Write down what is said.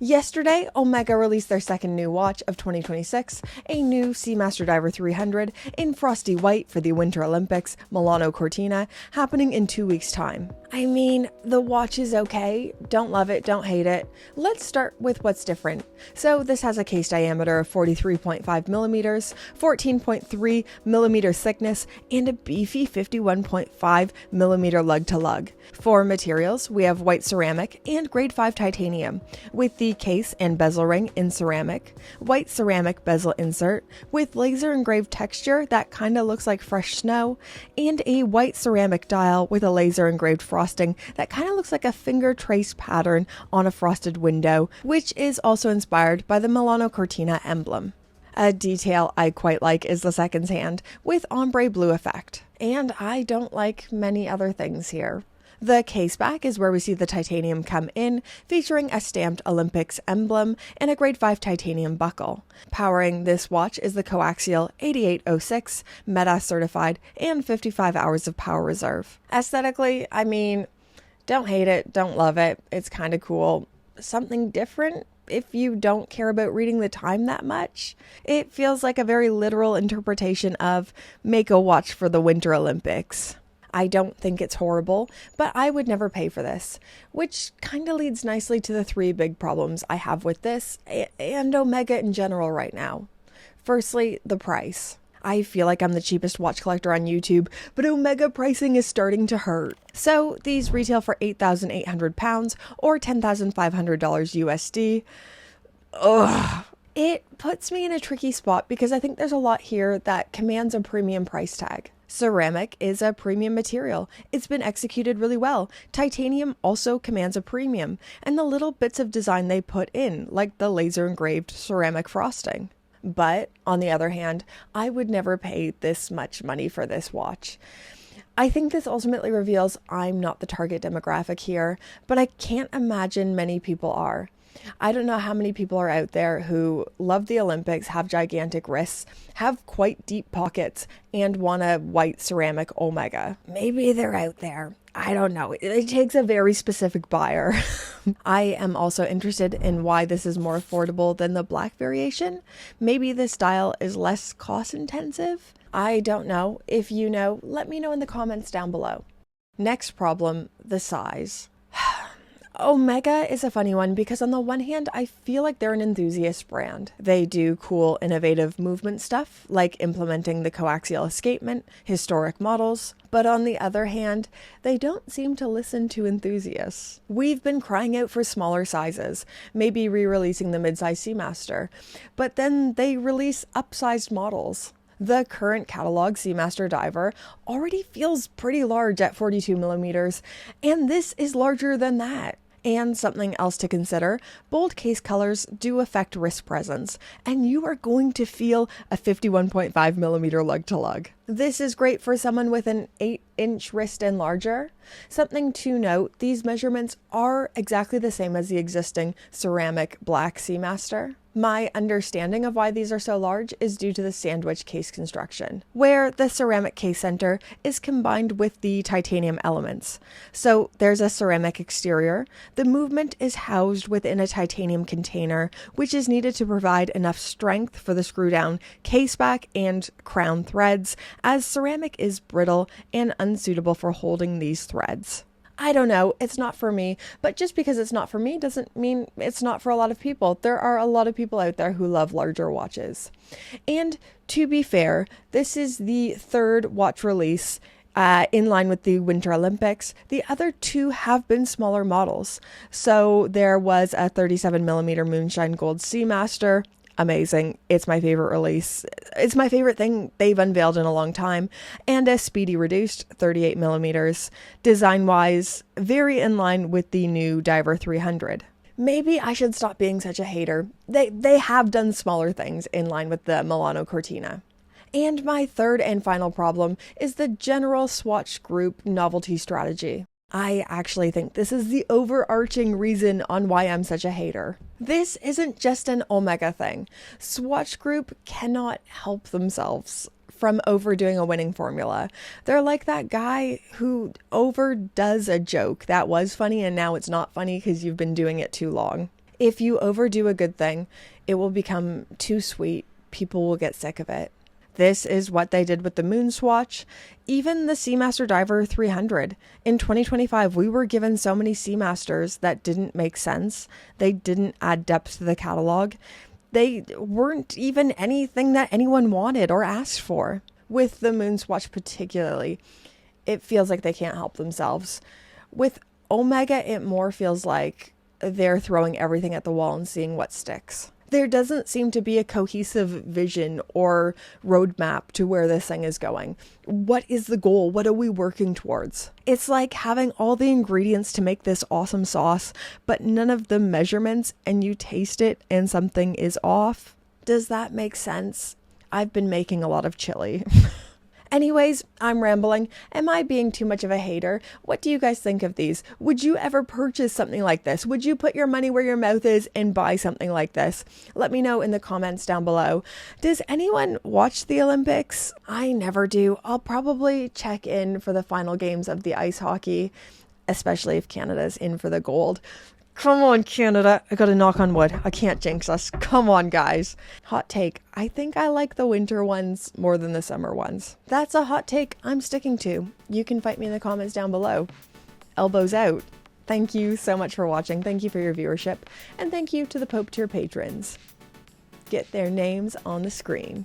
Yesterday, Omega released their second new watch of 2026, a new Seamaster Diver 300 in frosty white for the Winter Olympics, Milano Cortina, happening in 2 weeks' time. I mean, the watch is okay. Don't love it, don't hate it. Let's start with what's different. So this has a case diameter of 43.5 millimeters, 14.3 millimeters thickness, and a beefy 51.5 millimeter lug to lug. For materials, we have white ceramic and grade 5 titanium, with the case and bezel ring in ceramic, white ceramic bezel insert with laser engraved texture that kinda looks like fresh snow, and a white ceramic dial with a laser engraved frosting that kinda looks like a finger trace pattern on a frosted window, which is also inspired by the Milano Cortina emblem. A detail I quite like is the seconds hand with ombre blue effect, and I don't like many other things here. The case back is where we see the titanium come in, featuring a stamped Olympics emblem and a grade 5 titanium buckle. Powering this watch is the coaxial 8806, Meta certified, and 55 hours of power reserve. Aesthetically, I mean, don't hate it, don't love it, it's kind of cool. Something different if you don't care about reading the time that much. It feels like a very literal interpretation of make a watch for the Winter Olympics. I don't think it's horrible, but I would never pay for this, which kind of leads nicely to the 3 big problems I have with this and Omega in general right now. Firstly, the price. I feel like I'm the cheapest watch collector on YouTube, but Omega pricing is starting to hurt. So these retail for £8,800 or $10,500 USD. Ugh. It puts me in a tricky spot because I think there's a lot here that commands a premium price tag. Ceramic is a premium material. It's been executed really well. Titanium also commands a premium, and the little bits of design they put in, like the laser engraved ceramic frosting. But, on the other hand, I would never pay this much money for this watch. I think this ultimately reveals I'm not the target demographic here, but I can't imagine many people are. I don't know how many people are out there who love the Olympics, have gigantic wrists, have quite deep pockets, and want a white ceramic Omega. Maybe they're out there. I don't know. It takes a very specific buyer. I am also interested in why this is more affordable than the black variation. Maybe this style is less cost intensive. I don't know. If you know, let me know in the comments down below. Next problem, the size. Omega is a funny one because on the one hand, I feel like they're an enthusiast brand. They do cool, innovative movement stuff, like implementing the coaxial escapement, historic models. But on the other hand, they don't seem to listen to enthusiasts. We've been crying out for smaller sizes, maybe re-releasing the mid-size Seamaster, but then they release upsized models. The current catalog Seamaster Diver already feels pretty large at 42 millimeters, and this is larger than that. And something else to consider, bold case colors do affect wrist presence, and you are going to feel a 51.5 millimeter lug to lug. This is great for someone with an 8-inch wrist and larger. Something to note, these measurements are exactly the same as the existing ceramic black Seamaster. My understanding of why these are so large is due to the sandwich case construction, where the ceramic case center is combined with the titanium elements. So there's a ceramic exterior. The movement is housed within a titanium container, which is needed to provide enough strength for the screw down case back and crown threads, as ceramic is brittle and unsuitable for holding these threads. I don't know, it's not for me, but just because it's not for me doesn't mean it's not for a lot of people. There are a lot of people out there who love larger watches. And to be fair, this is the 3rd watch release in line with the Winter Olympics. The other 2 have been smaller models. So there was a 37 millimeter Moonshine Gold Seamaster. Amazing. It's my favorite release. It's my favorite thing they've unveiled in a long time. And a Speedy Reduced 38 millimeters. Design wise, very in line with the new Diver 300. Maybe I should stop being such a hater. They have done smaller things in line with the Milano Cortina. And my third and final problem is the general Swatch Group novelty strategy. I actually think this is the overarching reason on why I'm such a hater. This isn't just an Omega thing. Swatch Group cannot help themselves from overdoing a winning formula. They're like that guy who overdoes a joke that was funny and now it's not funny because you've been doing it too long. If you overdo a good thing, it will become too sweet. People will get sick of it. This is what they did with the moon swatch, even the Seamaster Diver 300. In 2025, we were given so many Seamasters that didn't make sense. They didn't add depth to the catalog. They weren't even anything that anyone wanted or asked for. With the moon swatch particularly, it feels like they can't help themselves. With Omega, it more feels like they're throwing everything at the wall and seeing what sticks. There doesn't seem to be a cohesive vision or roadmap to where this thing is going. What is the goal? What are we working towards? It's like having all the ingredients to make this awesome sauce, but none of the measurements, and you taste it and something is off. Does that make sense? I've been making a lot of chili. Anyways, I'm rambling. Am I being too much of a hater? What do you guys think of these? Would you ever purchase something like this? Would you put your money where your mouth is and buy something like this? Let me know in the comments down below. Does anyone watch the Olympics? I never do. I'll probably check in for the final games of the ice hockey, especially if Canada's in for the gold. Come on, Canada. I gotta knock on wood. I can't jinx us. Come on, guys. Hot take. I think I like the winter ones more than the summer ones. That's a hot take I'm sticking to. You can fight me in the comments down below. Elbows out. Thank you so much for watching. Thank you for your viewership. And thank you to the Pope tier patrons. Get their names on the screen.